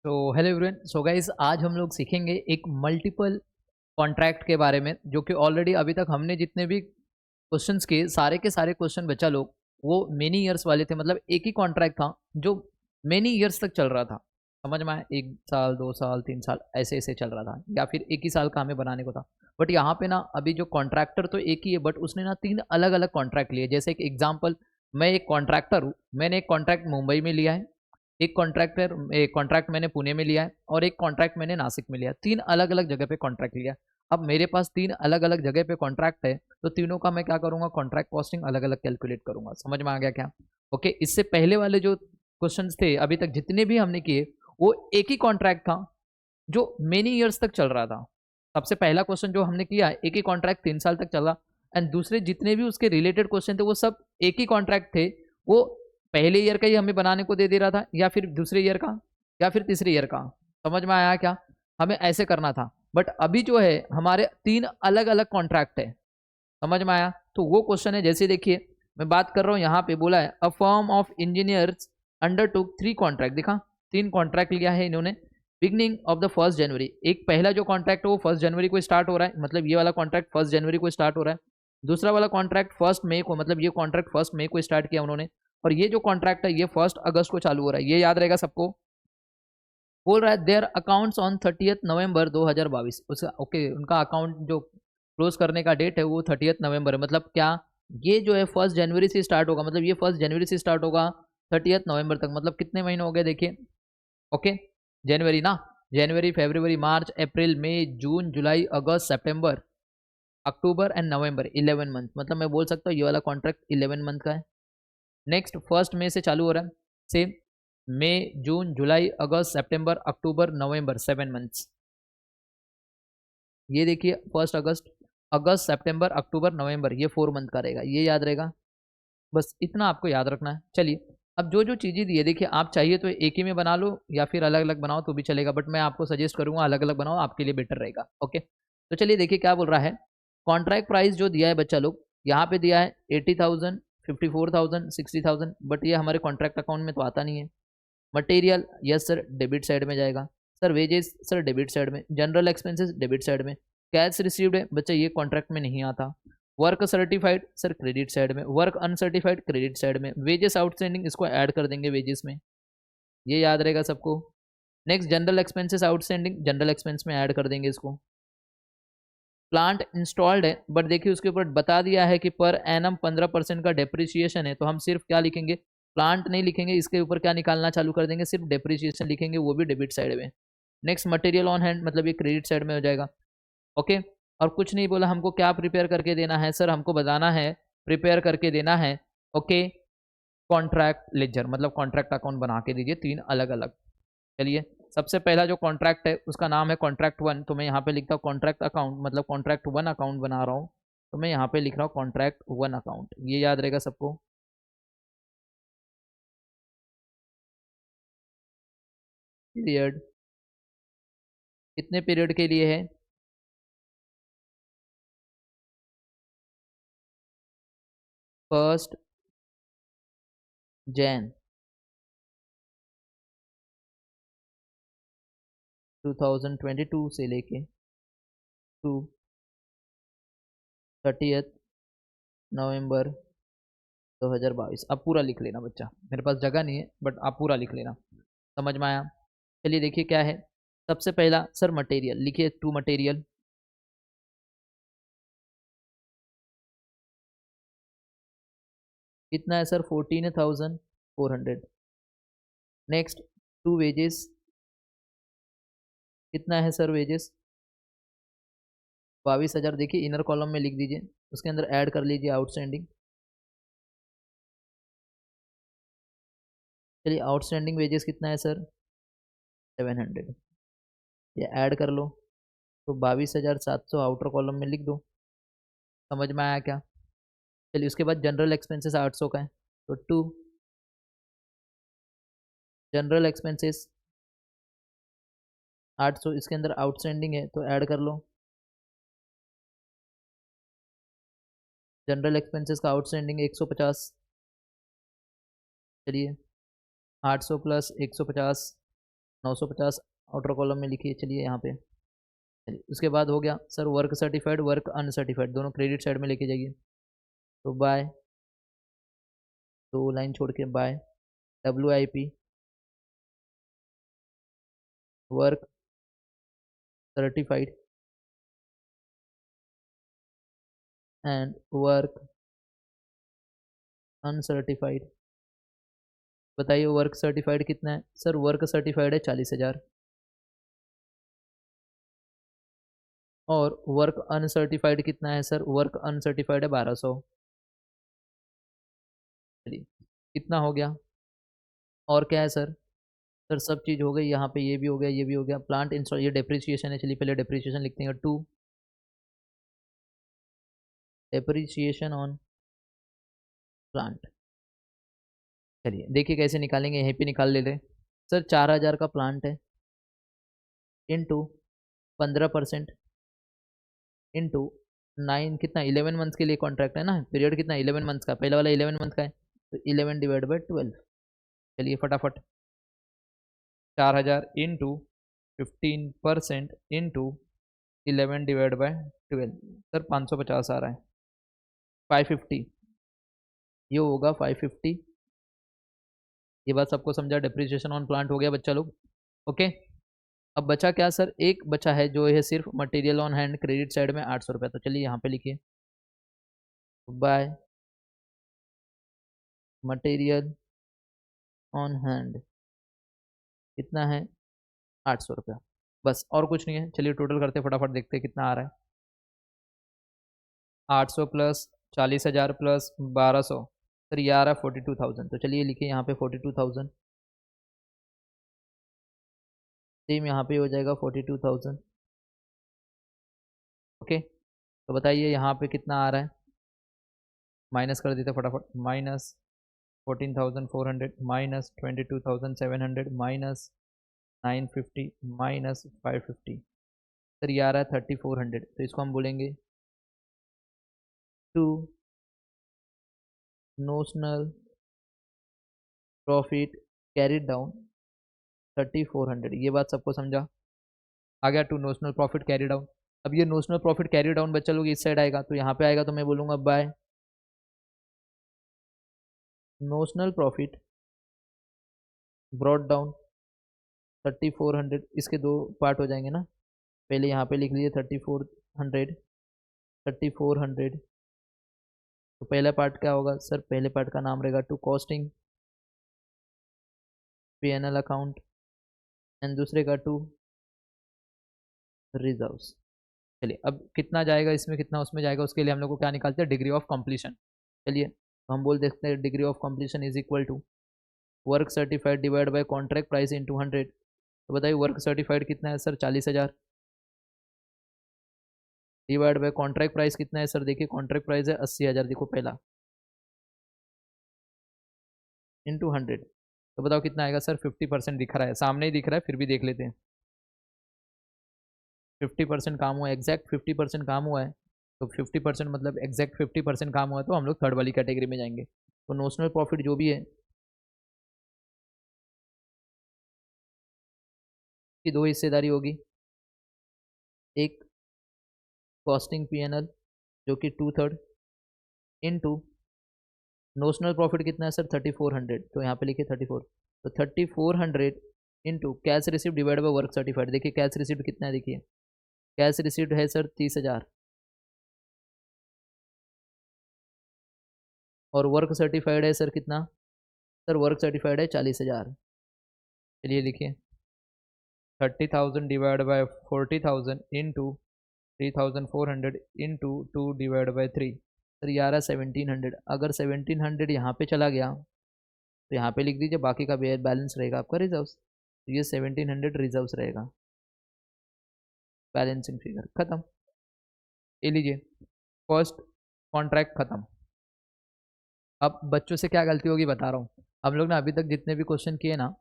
तो hello everyone. So guys, आज हम लोग सीखेंगे एक मल्टीपल कॉन्ट्रैक्ट के बारे में, जो कि ऑलरेडी अभी तक हमने जितने भी क्वेश्चंस किए, सारे के सारे क्वेश्चन बच्चा लोग वो मेनी इयर्स वाले थे। मतलब एक ही कॉन्ट्रैक्ट था जो मेनी इयर्स तक चल रहा था। समझ में आया? 1 साल 2 साल 3 साल ऐसे ऐसे चल रहा था, या फिर एक ही साल का हमें बनाने को था। बट यहाँ पे ना, अभी जो कॉन्ट्रैक्टर तो एक ही है, बट उसने ना 3 अलग अलग कॉन्ट्रैक्ट लिए। जैसे एक एग्जाम्पल, मैं एक कॉन्ट्रैक्टर हूँ, मैंने एक कॉन्ट्रैक्ट मुंबई में लिया है, एक कॉन्ट्रैक्ट मैंने पुणे में लिया है, और एक कॉन्ट्रैक्ट मैंने नासिक में लिया है। 3 अलग अलग जगह पे कॉन्ट्रैक्ट लिया। अब मेरे पास 3 अलग अलग जगह पे कॉन्ट्रैक्ट है, तो तीनों का मैं क्या करूंगा, कॉन्ट्रैक्ट कॉस्टिंग अलग अलग कैलकुलेट करूंगा। समझ में आ गया क्या? ओके, इससे पहले वाले जो क्वेश्चंस थे अभी तक जितने भी हमने किए, वो एक ही कॉन्ट्रैक्ट था जो मेनी ईयर्स तक चल रहा था। सबसे पहला क्वेश्चन जो हमने किया, एक ही कॉन्ट्रैक्ट 3 साल तक चला। एंड दूसरे जितने भी उसके रिलेटेड क्वेश्चन थे, वो सब एक ही कॉन्ट्रैक्ट थे। वो पहले ईयर का ही हमें बनाने को दे दे रहा था, या फिर दूसरे ईयर का, या फिर तीसरे ईयर का। समझ में आया क्या? हमें ऐसे करना था। बट अभी जो है, हमारे 3 अलग अलग कॉन्ट्रैक्ट है। समझ में आया? तो वो क्वेश्चन है, जैसे देखिए मैं बात कर रहा हूँ, यहाँ पे बोला है a firm of engineers under to 3 contract. देखा, 3 कॉन्ट्रैक्ट लिया है इन्होंने। बिगनिंग ऑफ द 1 जनवरी, एक पहला जो कॉन्ट्रैक्ट है वो 1 जनवरी को स्टार्ट हो रहा है, मतलब ये वाला कॉन्ट्रैक्ट 1 जनवरी को स्टार्ट हो रहा है। दूसरा वाला कॉन्ट्रैक्ट 1 मई को, मतलब ये कॉन्ट्रैक्ट 1 मई को स्टार्ट किया उन्होंने। और ये जो कॉन्ट्रैक्ट है ये 1 अगस्त को चालू हो रहा है। ये याद रहेगा सबको। बोल रहा है देयर अकाउंट्स ऑन 30 नवंबर 2022। उसका ओके, उनका अकाउंट जो क्लोज करने का डेट है वो 30 नवंबर है। मतलब क्या, ये जो है 1 जनवरी से स्टार्ट होगा, मतलब ये 1 जनवरी से स्टार्ट होगा 30 नवंबर तक। मतलब कितने महीने हो गए देखिए। ओके, जनवरी ना, जनवरी फरवरी मार्च अप्रैल मई जून जुलाई अगस्त सितंबर अक्टूबर एंड नवंबर, 11 मंथ। मतलब मैं बोल सकता हूँ ये वाला कॉन्ट्रैक्ट 11 मंथ का है। नेक्स्ट 1 मई से चालू हो रहा है। सेम, मई जून जुलाई अगस्त सितंबर अक्टूबर नवंबर, 7 मंथ्स। ये देखिए 1 अगस्त, अगस्त सितंबर अक्टूबर नवंबर, ये 4 मंथ का रहेगा। ये याद रहेगा, बस इतना आपको याद रखना है। चलिए, अब जो जो चीज़ें दी है, देखिए आप चाहिए तो एक ही में बना लो, या फिर अलग अलग बनाओ तो भी चलेगा, बट मैं आपको सजेस्ट करूंगा अलग अलग बनाओ, आपके लिए बेटर रहेगा। ओके, तो चलिए देखिए क्या बोल रहा है। कॉन्ट्रैक्ट प्राइस जो दिया है बच्चा लोग, यहाँ पे दिया है 80,000, 54,000, 60,000, बट ये हमारे कॉन्ट्रैक्ट अकाउंट में तो आता नहीं है। Material, yes sir, debit side में जाएगा। Sir wages, sir debit side में। जनरल एक्सपेंसेस, डेबिट साइड में। कैश रिसीव्ड है बच्चा, ये कॉन्ट्रैक्ट में नहीं आता। Work certified, sir credit side में। वर्क अनसर्टिफाइड, क्रेडिट साइड में। वेजेस आउटस्टैंडिंग, इसको ऐड कर देंगे वेजेस में। ये याद रहेगा सबको। Next, general expenses outstanding, general expense में ऐड कर देंगे इसको। प्लांट इंस्टॉल्ड है, बट देखिए उसके ऊपर बता दिया है कि पर एनम 15% का डेप्रिसिएशन है, तो हम सिर्फ क्या लिखेंगे, प्लांट नहीं लिखेंगे, इसके ऊपर क्या निकालना चालू कर देंगे, सिर्फ डेप्रिसिएशन लिखेंगे, वो भी डेबिट साइड में। नेक्स्ट, मटेरियल ऑन हैंड, मतलब ये क्रेडिट साइड में हो जाएगा। ओके, और कुछ नहीं बोला हमको क्या प्रिपेयर करके देना है, सर हमको बताना है, प्रिपेयर करके देना है। ओके, कॉन्ट्रैक्ट लेजर, मतलब कॉन्ट्रैक्ट अकाउंट बना के दीजिए 3 अलग अलग। चलिए, सबसे पहला जो कॉन्ट्रैक्ट है उसका नाम है कॉन्ट्रैक्ट 1, तो मैं यहाँ पे लिखता हूँ कॉन्ट्रैक्ट अकाउंट, मतलब कॉन्ट्रैक्ट 1 अकाउंट बना रहा हूँ। तो मैं यहाँ पे लिख रहा हूँ कॉन्ट्रैक्ट 1 अकाउंट। ये याद रहेगा सबको। पीरियड, कितने पीरियड के लिए है? 1 जैन 2022 से लेके टू 30 नवंबर 2022। अब पूरा लिख लेना बच्चा, मेरे पास जगह नहीं है, बट आप पूरा लिख लेना। समझ में आया? चलिए देखिए क्या है। सबसे पहला सर मटेरियल लिखिए, टू मटेरियल। कितना है सर? 14,400। नेक्स्ट, टू वेजेस, कितना है सर वेजेस? 22,000। देखिए इनर कॉलम में लिख दीजिए, उसके अंदर ऐड कर लीजिए आउटस्टैंडिंग। चलिए, आउटस्टैंडिंग वेजेस कितना है सर? 700। ये ऐड कर लो, तो 22,700 आउटर कॉलम में लिख दो। समझ में आया क्या? चलिए, उसके बाद जनरल एक्सपेंसेस 800 का है, तो टू जनरल एक्सपेंसेस 800, इसके अंदर आउटस्टैंडिंग है तो ऐड कर लो। जनरल एक्सपेंसेस का आउटस्टैंडिंग 150। चलिए, 800 प्लस 150, 950 आउटर कॉलम में लिखिए, चलिए यहाँ पे। चलिए उसके बाद हो गया sir work certified, work uncertified दोनों क्रेडिट साइड में लेके जाइए। तो बाय, 2 लाइन छोड़ के by WIP work certified and work uncertified. बताइए वर्क सर्टिफाइड कितना है सर? वर्क सर्टिफाइड है 40,000 और वर्क अनसर्टिफाइड कितना है सर? वर्क अनसर्टिफाइड है 1200। चलिए कितना हो गया? और क्या है सर? सर सब चीज़ हो गई, यहाँ पे ये भी हो गया, ये भी हो गया। प्लांट इंस्टॉल, ये डेप्रिसिएशन है, चलिए पहले डेप्रिसिएशन लिखते हैं। 2 डेप्रिसिएशन ऑन प्लांट। चलिए देखिए कैसे निकालेंगे, यहीं पे निकाल ले रहे सर। 4,000 का प्लांट है इंटू 15% इंटू 9, कितना 11 मंथ्स के लिए कॉन्ट्रैक्ट है ना, पीरियड कितना 11 मंथ्स का, पहला वाला 11 मंथ का है, तो 11 डिवाइड बाई 12। चलिए फटाफट 4,000 into 15% into 11 divide by 12, sir 550 आ रहा है। 550 ये होगा 550। ये बात सबको समझा? डेप्रिसिएशन ऑन प्लांट हो गया बच्चा लोग, ओके। अब बचा क्या सर? एक बचा है जो है सिर्फ material on hand, credit side में 800 रुपये। तो चलिए यहाँ पे लिखिए बाय मटेरियल ऑन हैंड कितना है? 800 रुपया, बस और कुछ नहीं है। चलिए टोटल करते फटाफट, देखते हैं कितना आ रहा है। 800 प्लस 40,000 प्लस 1200, सर ये आ रहा है 42,000। तो चलिए लिखिए यहाँ पे 42,000, सेम यहाँ पे हो जाएगा 42,000, ओके। तो बताइए यहाँ पे कितना आ रहा है? माइनस कर देते फटाफट, minus 14,400 minus 22,700 minus 950 minus 550, sir ये आ रहा है 3,400। तो इसको हम बोलेंगे to notional profit carried down 3,400। ये बात सबको समझा? आ गया to notional profit carry down. अब ये नोशनल प्रॉफिट कैरी डाउन बच्चा लोग इस साइड आएगा, तो यहाँ पे आएगा, तो मैं बोलूँगा by notional profit brought down 3,400। इसके दो पार्ट हो जाएंगे ना, पहले यहाँ पे लिख लीजिए 3,400 3,400। तो पहला पार्ट क्या होगा सर? पहले पार्ट का नाम रहेगा to costing P&L account and दूसरे का टू रिजर्व्स। चलिए अब कितना जाएगा इसमें, कितना उसमें जाएगा, उसके लिए हम लोग को क्या निकालते हैं? Degree of completion. चलिए तो हम बोल देखते हैं degree of completion is equal to work certified divide by contract price in 200। तो बताइए वर्क सर्टिफाइड कितना है sir? 40,000 divide by contract price कितना है सर? देखिए कॉन्ट्रैक्ट प्राइस है 80,000, देखो पहला इंटू 100। तो बताओ कितना आएगा सर? 50% दिख रहा है, सामने ही दिख रहा है, फिर भी देख लेते हैं। 50% काम हुआ है, एग्जैक्ट 50% काम हुआ है। तो 50% मतलब एग्जैक्ट 50% काम हुआ है, तो हम लोग थर्ड वाली कैटेगरी में जाएंगे। तो नोशनल प्रॉफिट जो भी है की दो हिस्सेदारी होगी, एक कॉस्टिंग P&L जो कि 2/3 इनटू नोशनल प्रॉफिट कितना है सर? 3,400। तो यहाँ पे लिखिए 34। तो 3,400 into cash receipt divide by work certified. देखिए कैश रिसिप्ट कितना है, देखिए कैश रिसिप्ट है सर 30,000 और वर्क सर्टिफाइड है सर कितना? सर वर्क सर्टिफाइड है 40,000। चलिए लिखिए 30,000 divide by 40,000 into 3,400 into 2 divide by 3, sir ये आ रहा है 1,700। अगर 1,700 यहाँ पे चला गया तो यहाँ पे लिख दीजिए, बाकी का बैलेंस रहेगा आपका रिजर्व्स। तो ये 1,700 रिजर्व्स रहेगा, बैलेंसिंग फिगर खत्म। ये लीजिए फर्स्ट कॉन्ट्रैक्ट खत्म। अब बच्चों से क्या गलती होगी बता रहा हूँ। हम लोग ना अभी तक जितने भी क्वेश्चन किए ना,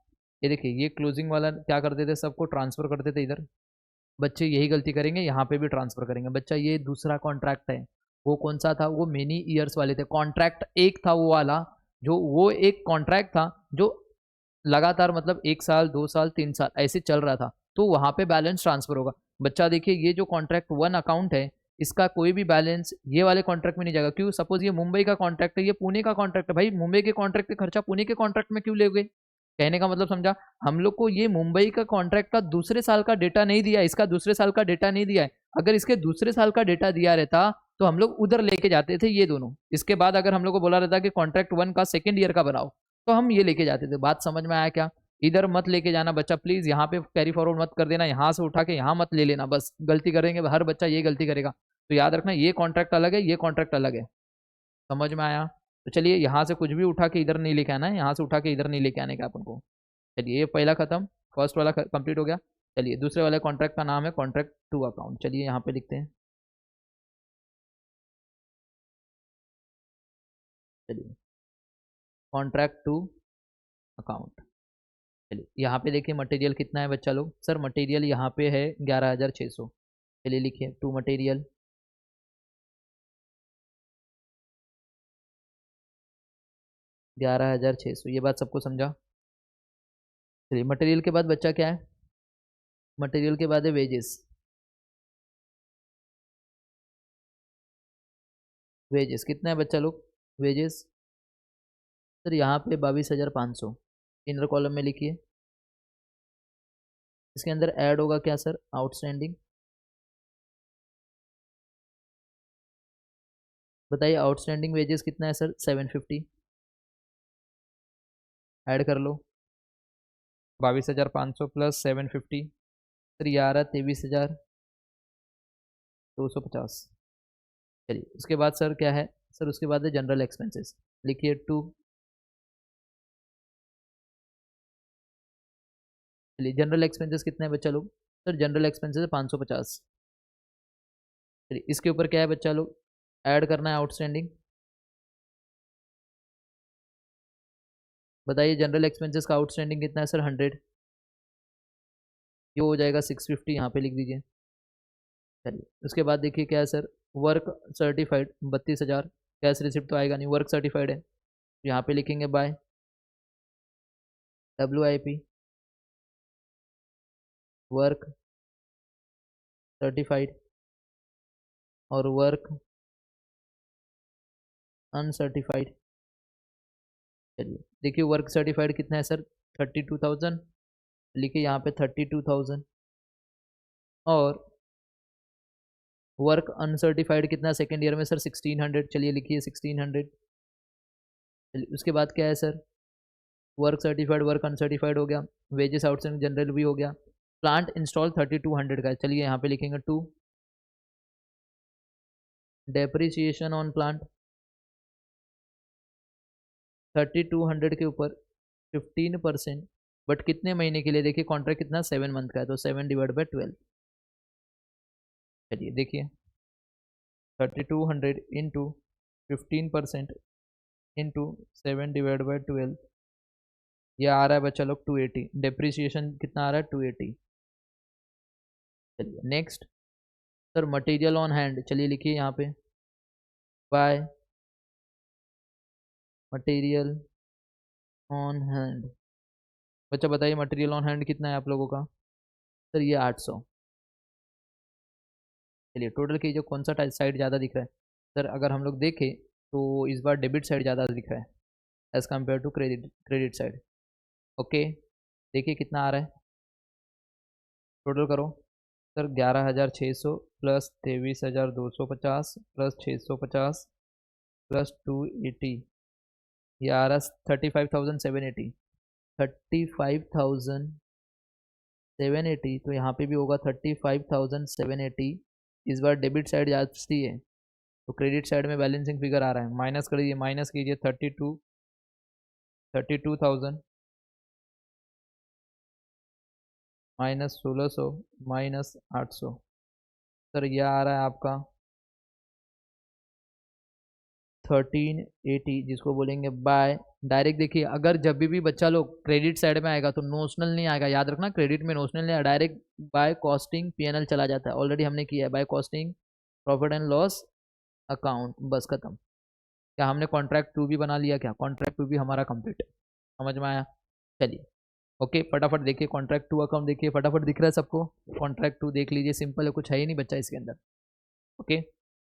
ये देखिए ये क्लोजिंग वाला क्या करते थे, सबको ट्रांसफर करते थे इधर। बच्चे यही गलती करेंगे, यहाँ पे भी ट्रांसफर करेंगे। बच्चा ये दूसरा कॉन्ट्रैक्ट है, वो कौन सा था? वो मेनी ईयर्स वाले थे। कॉन्ट्रैक्ट एक था वो वाला, जो वो एक कॉन्ट्रैक्ट था जो लगातार मतलब 1 साल 2 साल 3 साल ऐसे चल रहा था, तो वहाँ पे बैलेंस ट्रांसफर होगा। बच्चा देखिए ये जो कॉन्ट्रैक्ट 1 अकाउंट है, इसका कोई भी बैलेंस ये वाले कॉन्ट्रैक्ट में नहीं जाएगा। क्यों? सपोज ये मुंबई का कॉन्ट्रैक्ट है, ये पुणे का कॉन्ट्रैक्ट है, भाई मुंबई के कॉन्ट्रैक्ट का खर्चा पुणे के कॉन्ट्रैक्ट में क्यों लोगे? कहने का मतलब समझा? हम लोग को ये मुंबई का कॉन्ट्रैक्ट का दूसरे साल का डेटा नहीं दिया, इसका दूसरे साल का डेटा नहीं दिया है। अगर इसके दूसरे साल का डेटा दिया रहता तो हम लोग उधर लेके जाते थे ये दोनों। इसके बाद अगर हम लोग को बोला रहता कि कॉन्ट्रैक्ट 1 का सेकेंड ईयर का बनाओ, तो हम ये लेके जाते थे। बात समझ में आया क्या? इधर मत लेके जाना बच्चा, प्लीज यहाँ पे कैरी फॉरवर्ड मत कर देना, यहाँ से उठा के यहाँ मत ले लेना, बस गलती करेंगे हर बच्चा ये गलती करेगा। तो याद रखना ये कॉन्ट्रैक्ट अलग है, ये कॉन्ट्रैक्ट अलग है। समझ में आया? तो चलिए यहाँ से कुछ भी उठा के इधर नहीं लेके आना है, यहाँ से उठा के इधर नहीं लेके आने का अपन को। चलिए ये पहला खत्म, फर्स्ट वाला कंप्लीट हो गया। चलिए दूसरे वाले कॉन्ट्रैक्ट का नाम है कॉन्ट्रैक्ट 2 अकाउंट। चलिए यहाँ पे लिखते हैं। चलिए कॉन्ट्रैक्ट 2 अकाउंट। चलिए यहाँ पे देखिए मटेरियल कितना है बच्चा लोग? सर मटेरियल यहाँ पे है 11,600। चलिए लिखिए टू मटेरियल 11,600। ये बात सबको समझा? चलिए मटेरियल के बाद बच्चा क्या है? मटेरियल के बाद है वेजेस। वेजेस कितना है बच्चा लोग? वेजेस सर यहाँ पे 22,500 इनर कॉलम में लिखिए। इसके अंदर ऐड होगा क्या सर? आउटस्टैंडिंग। बताइए आउटस्टैंडिंग वेजेस कितना है सर? 750। ऐड कर लो 22,500 प्लस 750। सर ये आ रहा है 23,250। चलिए उसके बाद सर क्या है? सर उसके बाद है जनरल एक्सपेंसेस। लिखिए 2। चलिए जनरल एक्सपेंसेस कितना है बच्चा लोग? सर जनरल एक्सपेंसेस है 550। चलिए इसके ऊपर क्या है बच्चा लोग? ऐड करना है आउटस्टैंडिंग। बताइए जनरल एक्सपेंसेस का आउटस्टैंडिंग कितना है सर? 100। ये हो जाएगा 650, यहाँ पे लिख दीजिए। चलिए उसके बाद देखिए क्या है sir? Work certified 32,000। Cash receipt तो आएगा नहीं, वर्क सर्टिफाइड है। यहाँ पे लिखेंगे बाय WIP वर्क सर्टिफाइड और वर्क अनसर्टिफाइड। चलिए देखिए वर्क सर्टिफाइड कितना है सर? 32,000। लिखिए यहाँ पे 32,000। और वर्क अनसर्टिफाइड कितना सेकेंड ईयर में सर? 1,600। चलिए लिखिए 1,600। चलिए उसके बाद क्या है sir? Work certified work uncertified हो गया। वेजेस आउटस्टैंडिंग जनरल भी हो गया। प्लांट इंस्टॉल 3200 का है। चलिए यहाँ पे लिखेंगे 2। डेप्रिसिएशन ऑन प्लांट 3200 के ऊपर 15%। बट कितने महीने के लिए? देखिए कॉन्ट्रैक्ट कितना 7 मंथ का है, तो 7/12। चलिए देखिए 3200 इंटू 15% इंटू 7/12। ये आ रहा है बच्चा लोग 280। डेप्रिसिएशन कितना आ रहा है? 280। चलिए next sir material on hand. चलिए लिखिए यहाँ पे बाय मटेरियल ऑन हैंड। बच्चा बताइए मटेरियल ऑन हैंड कितना है आप लोगों का? सर ये 800। चलिए टोटल कीजिए कौन सा साइड ज़्यादा दिख रहा है? सर अगर हम लोग देखें तो इस बार डेबिट साइड ज़्यादा दिख रहा है as compare to credit side. Okay देखिए कितना आ रहा है? टोटल करो सर 11,600 प्लस 23,250 प्लस 650 प्लस 280। ये आ रहा है 35,780। 35,780। तो यहाँ पे भी होगा 35,780। इस बार डेबिट साइड जाती है तो क्रेडिट साइड में बैलेंसिंग फिगर आ रहा है। माइनस कर दीजिए, माइनस कीजिए 32,000 माइनस 1,600 माइनस 800। सर यह आ रहा है आपका 1380, जिसको बोलेंगे बाय। डायरेक्ट देखिए अगर जब भी बच्चा लोग क्रेडिट साइड में आएगा तो नोशनल नहीं आएगा, याद रखना क्रेडिट में नोशनल नहीं आएगा, डायरेक्ट बाय कॉस्टिंग PNL चला जाता है। ऑलरेडी हमने किया है by costing profit and loss account, बस खत्म। क्या हमने कॉन्ट्रैक्ट 2 भी बना लिया? क्या कॉन्ट्रैक्ट 2 भी हमारा कंप्लीट है? समझ में आया? चलिए ओके फटाफट देखिए कॉन्ट्रैक्ट टू अकाउंट देखिए, फटाफट दिख रहा है सबको, कॉन्ट्रैक्ट टू देख लीजिए, सिंपल है, कुछ है ही नहीं बच्चा इसके अंदर। ओके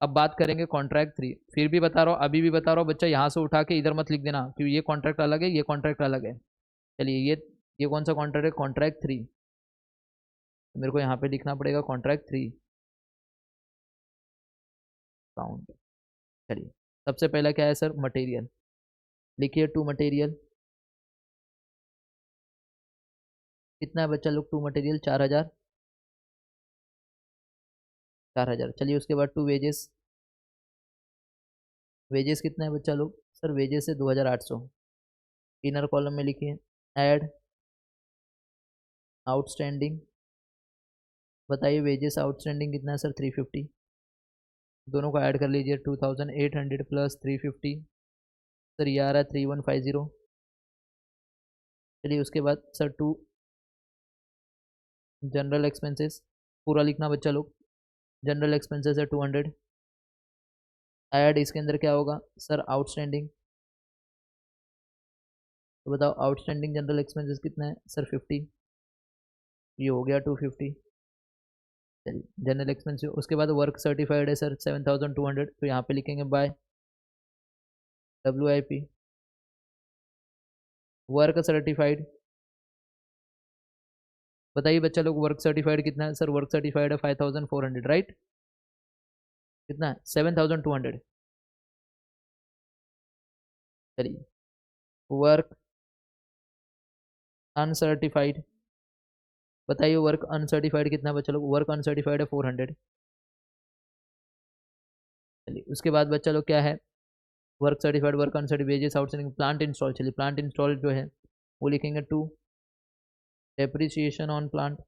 अब बात करेंगे कॉन्ट्रैक्ट थ्री, फिर भी बता रहा हूँ, अभी भी बता रहा हूँ बच्चा, यहाँ से उठा के इधर मत लिख देना क्योंकि ये कॉन्ट्रैक्ट अलग है, ये कॉन्ट्रैक्ट अलग है। चलिए ये कौन सा कॉन्ट्रैक्ट है, कॉन्ट्रैक्ट थ्री, मेरे को यहाँ पे लिखना पड़ेगा कॉन्ट्रैक्ट थ्री अकाउंट। चलिए सबसे पहला क्या है सर, मटेरियल, लिखिए टू मटेरियल, कितना है बच्चा लोग, टू मटेरियल 4000, 4000। चलिए उसके बाद टू वेजेस, वेजेस कितना है बच्चा लोग, सर वेजेस है 2800, इनर कॉलम में लिखिए ऐड आउटस्टैंडिंग, बताइए वेजेस आउटस्टैंडिंग कितना है सर 350, दोनों को ऐड कर लीजिए 2800 प्लस 350, सर ये आ रहा है 3150। चलिए उसके बाद सर टू जनरल एक्सपेंसेस, पूरा लिखना बच्चा लोग, जनरल एक्सपेंसेस है 200, ऐड इसके अंदर क्या होगा सर आउटस्टैंडिंग, तो बताओ आउटस्टैंडिंग जनरल एक्सपेंसेस कितना है सर 50, ये हो गया 250। चलिए जनरल एक्सपेंसिव, उसके बाद वर्क सर्टिफाइड है सर 7200, तो यहाँ पे लिखेंगे बाय WIP, वर्क सर्टिफाइड, बताइए बच्चा लोग वर्क सर्टिफाइड कितना है सर, वर्क सर्टिफाइड है 5400, राइट, कितना है 7200। चलिए वर्क अनसर्टिफाइड, बताइए वर्क अनसर्टिफाइड कितना है बच्चा लोग, वर्क अनसर्टिफाइड है 400। चलिए उसके बाद बच्चा लोग क्या है, work certified, work uncertified, wages outstanding, plant install, चलिए प्लांट इंस्टॉल जो है वो लिखेंगे टू डेप्रिसिएशन ऑन प्लांट,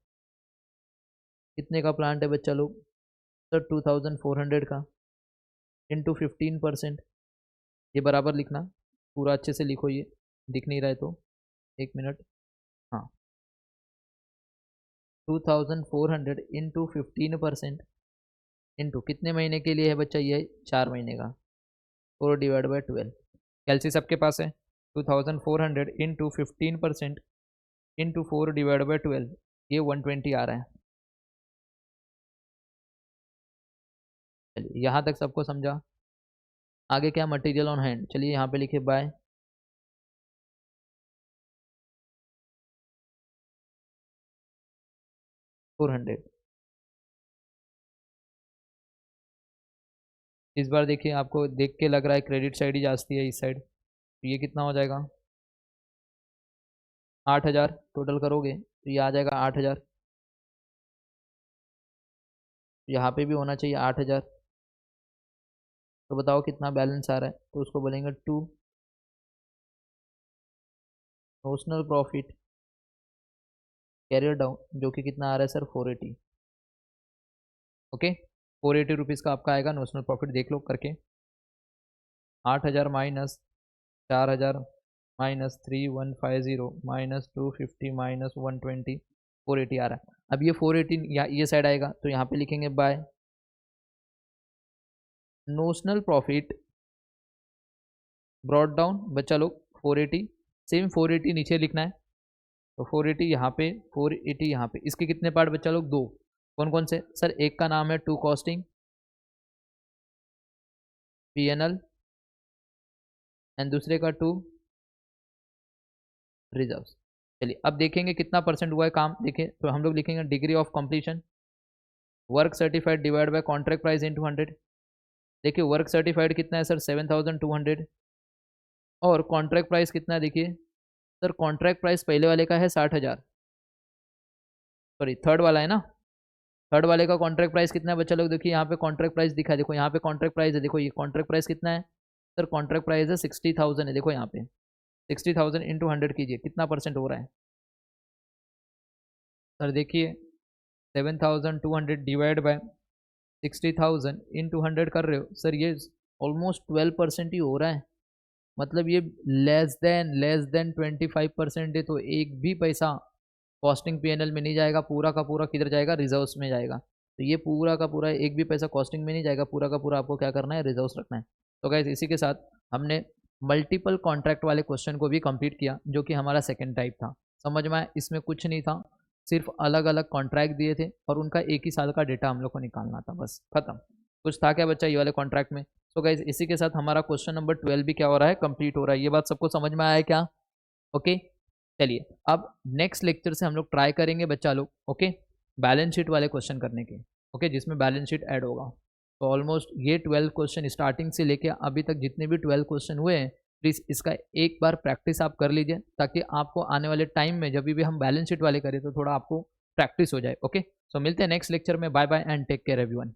कितने का प्लांट है बच्चा लोग, सर 2400 का, इंटू 15%, ये बराबर लिखना, पूरा अच्छे से लिखो, ये दिख नहीं रहा है तो एक मिनट, हाँ 2400 इंटू 15% इंटू कितने महीने के लिए है बच्चा, ये 4 महीने का, 4/12, कैलसी सबके पास है, 2400 इंटू 15% इंटू 4/12, ये 120 आ रहा है। चलिए यहाँ तक सबको समझा, आगे क्या, मटेरियल ऑन हैंड, चलिए यहाँ पे लिखे बाय 400, इस बार देखिए आपको देख के लग रहा है क्रेडिट साइड ही जाती है इस साइड, तो ये कितना हो जाएगा 8000, टोटल करोगे तो ये आ जाएगा 8000, यहाँ पे भी होना चाहिए 8000, तो बताओ कितना बैलेंस आ रहा है, तो उसको बोलेंगे to notional profit carried down, जो कि कितना आ रहा है सर 480। ओके 480 रुपीज़ का आपका आएगा नोशनल प्रॉफिट, देख लो करके, 8000 माइनस 4000 माइनस 3150 माइनस 250 माइनस 120, 480 आ रहा है। अब ये 480 ये साइड आएगा तो यहाँ पे लिखेंगे by notional profit brought down, बच्चा लोग 480, सेम 480 नीचे लिखना है, तो 480 यहाँ पे, 480 यहाँ पे, इसके कितने पार्ट बच्चा लोग, दो, कौन कौन से सर, एक का नाम है टू कॉस्टिंग PNL एंड दूसरे का टू रिजर्व्स। चलिए अब देखेंगे कितना परसेंट हुआ है काम, देखिए तो हम लोग लिखेंगे degree of completion, work certified divide by contract price into 100, देखिए वर्क सर्टिफाइड कितना है सर 7200, और कॉन्ट्रैक्ट प्राइस कितना है, देखिए सर कॉन्ट्रैक्ट प्राइस पहले वाले का है 60,000, सॉरी थर्ड वाला है ना, थर्ड वाले का कॉन्ट्रैक्ट प्राइस कितना है बच्चा लोग, देखिए यहाँ पे कॉन्ट्रैक्ट प्राइस दिखा है, देखो यहाँ पे कॉन्ट्रैक्ट प्राइस है, देखो ये कॉन्ट्रैक्ट प्राइस कितना है सर, कॉन्ट्रैक्ट प्राइस है 60,000 है, देखो यहाँ पे 60,000 इंटू 100 कीजिए, कितना परसेंट हो रहा है सर, देखिए 7200 डिवाइड बाय 60,000 इंटू 100 कर रहे हो सर, ये ऑलमोस्ट 12% ही हो रहा है, मतलब ये लेस देन 25% है, तो एक भी पैसा कॉस्टिंग PNL में नहीं जाएगा, पूरा का पूरा किधर जाएगा, रिजर्व्स में जाएगा, तो ये पूरा का पूरा एक भी पैसा कॉस्टिंग में नहीं जाएगा, पूरा का पूरा आपको क्या करना है, रिजर्व्स रखना है। तो गाइस इसी के साथ हमने मल्टीपल कॉन्ट्रैक्ट वाले क्वेश्चन को भी कंप्लीट किया, जो कि हमारा सेकंड टाइप था। समझ में आया? इसमें कुछ नहीं था, सिर्फ अलग अलग कॉन्ट्रैक्ट दिए थे और उनका एक ही साल का डेटा हम लोग को निकालना था, बस खत्म। कुछ था क्या बच्चा ये वाले कॉन्ट्रैक्ट में? सो गाइज इसी के साथ हमारा क्वेश्चन नंबर 12 भी क्या हो रहा है, कंप्लीट हो रहा है। ये बात सबको समझ में आया है क्या? ओके, चलिए अब नेक्स्ट लेक्चर से हम लोग ट्राई करेंगे बच्चा लोग, ओके, बैलेंस शीट वाले क्वेश्चन करने के, ओके, जिसमें बैलेंस शीट ऐड होगा। तो ऑलमोस्ट ये 12 क्वेश्चन स्टार्टिंग से लेके अभी तक जितने भी 12 क्वेश्चन हुए हैं, प्लीज़ इसका एक बार प्रैक्टिस आप कर लीजिए, ताकि आपको आने वाले टाइम में जब भी हम बैलेंस शीट वाले करें तो थोड़ा आपको प्रैक्टिस हो जाए। ओके, सो मिलते हैं नेक्स्ट लेक्चर में। Bye bye and take care everyone.